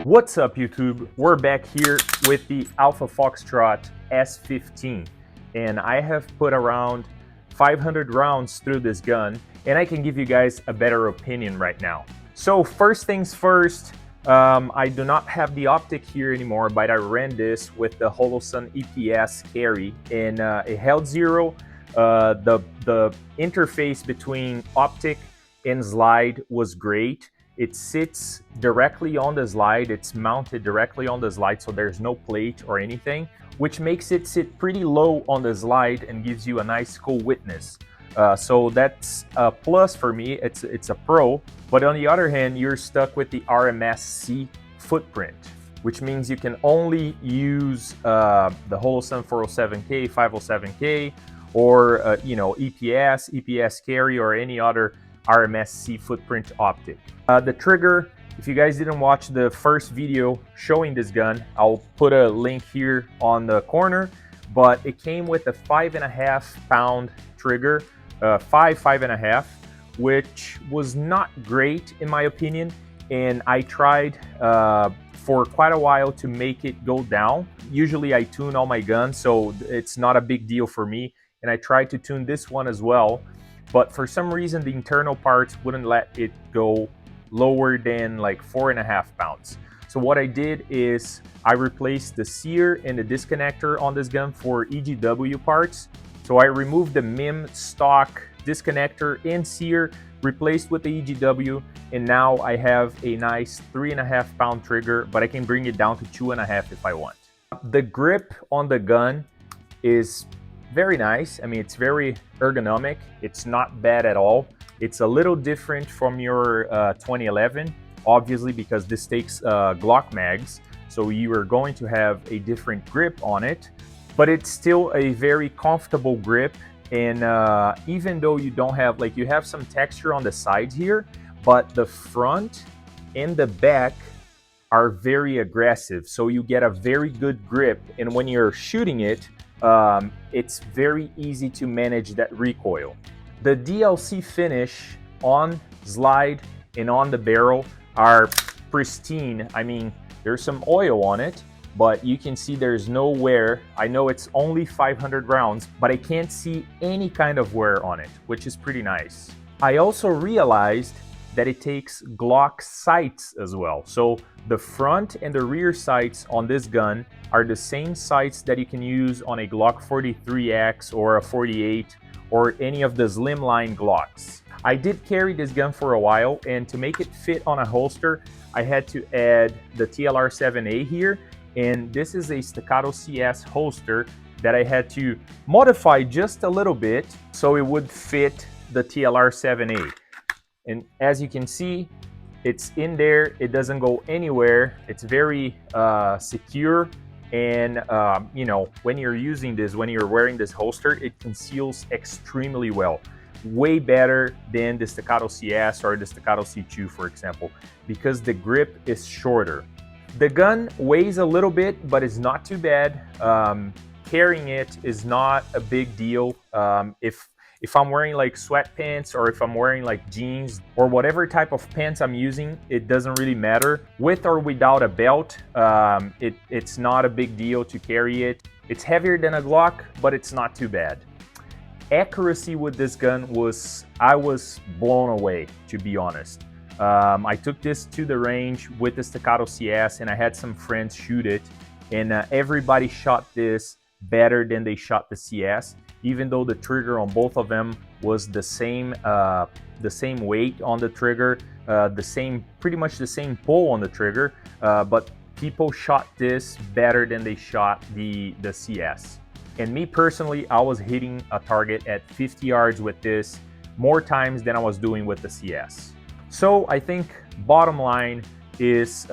What's up, YouTube? We're back here with the Alpha Foxtrot S15, and I have put around 500 rounds through this gun, and I can give you guys a better opinion right now. So first things first, I do not have the optic here anymore, but I ran this with the Holosun EPS carry, and it held zero. The interface between optic and slide was great. It sits directly on the slide, it's mounted directly on the slide, so there's no plate or anything, which makes it sit pretty low on the slide and gives you a nice cool witness. So that's a plus for me, it's a pro. But on the other hand, you're stuck with the RMSC footprint, which means you can only use the Holosun 407K, 507K, or EPS carry, or any other RMSC footprint optic. The trigger, if you guys didn't watch the first video showing this gun, I'll put a link here on the corner, but it came with a 5.5 pound trigger, 5.5, which was not great in my opinion, and I tried for quite a while to make it go down. Usually I tune all my guns, so it's not a big deal for me, and I tried to tune this one as well, but for some reason the internal parts wouldn't let it go lower than like 4.5 pounds. So what I did is I replaced the sear and the disconnector on this gun for EGW parts. So I removed the MIM stock disconnector and sear, replaced with the EGW, and now I have a nice 3.5 pound trigger, but I can bring it down to 2.5 if I want. The grip on the gun is very nice. I mean, it's very ergonomic. It's not bad at all. It's a little different from your 2011, obviously, because this takes Glock mags, so you are going to have a different grip on it, but it's still a very comfortable grip. And even though you don't have, like, you have some texture on the sides here, but the front and the back are very aggressive, so you get a very good grip, and when you're shooting it, it's very easy to manage that recoil. The DLC finish on slide and on the barrel are pristine. I mean, there's some oil on it, but you can see there's no wear. I know it's only 500 rounds, but I can't see any kind of wear on it, which is pretty nice. I also realized that it takes Glock sights as well. So the front and the rear sights on this gun are the same sights that you can use on a Glock 43X or a 48 or any of the slimline Glocks. I did carry this gun for a while, and to make it fit on a holster, I had to add the TLR7A here, and this is a Staccato CS holster that I had to modify just a little bit so it would fit the TLR7A. And as you can see, it's in there, it doesn't go anywhere, it's very secure. And you know, when you're using this, when you're wearing this holster, it conceals extremely well. Way better than the Staccato CS or the Staccato C2, for example, because the grip is shorter. The gun weighs a little bit, but it's not too bad. Carrying it is not a big deal. If I'm wearing like sweatpants, or if I'm wearing like jeans, or whatever type of pants I'm using, it doesn't really matter. With or without a belt, it's not a big deal to carry it. It's heavier than a Glock, but it's not too bad. Accuracy with this gun I was blown away, to be honest. I took this to the range with the Staccato CS, and I had some friends shoot it, and everybody shot this better than they shot the CS. Even though the trigger on both of them was the same weight on the trigger, pretty much the same pull on the trigger, but people shot this better than they shot the CS. And me personally, I was hitting a target at 50 yards with this more times than I was doing with the CS. So I think bottom line is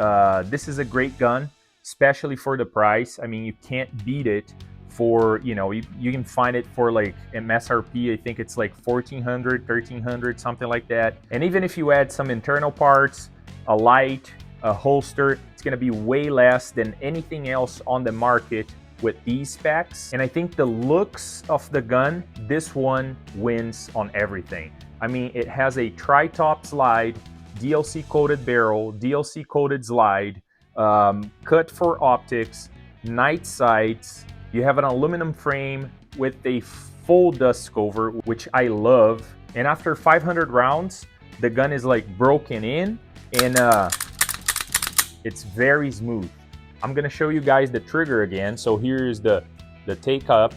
this is a great gun, especially for the price. I mean, you can't beat it. For, you know, you can find it for like MSRP, I think it's like 1,400, 1,300, something like that. And even if you add some internal parts, a light, a holster, it's gonna be way less than anything else on the market with these specs. And I think the looks of the gun, this one wins on everything. I mean, it has a tri-top slide, DLC coated barrel, DLC coated slide, cut for optics, night sights. You have an aluminum frame with a full dust cover, which I love. And after 500 rounds, the gun is like broken in, and it's very smooth. I'm gonna show you guys the trigger again. So here's the take up,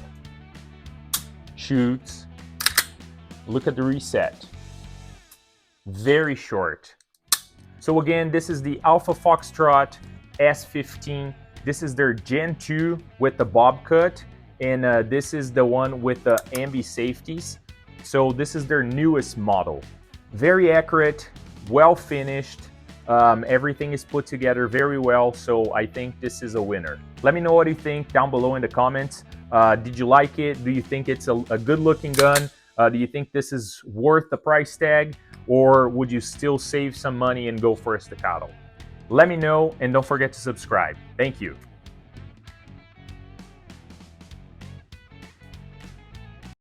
shoots. Look at the reset. Very short. So again, this is the Alpha Foxtrot S15. This is their Gen 2 with the bob cut, and this is the one with the ambi safeties. So this is their newest model. Very accurate, well finished. Everything is put together very well, so I think this is a winner. Let me know what you think down below in the comments. Did you like it? Do you think it's a good looking gun? Do you think this is worth the price tag? Or would you still save some money and go for a Staccato? Let me know, and don't forget to subscribe. Thank you.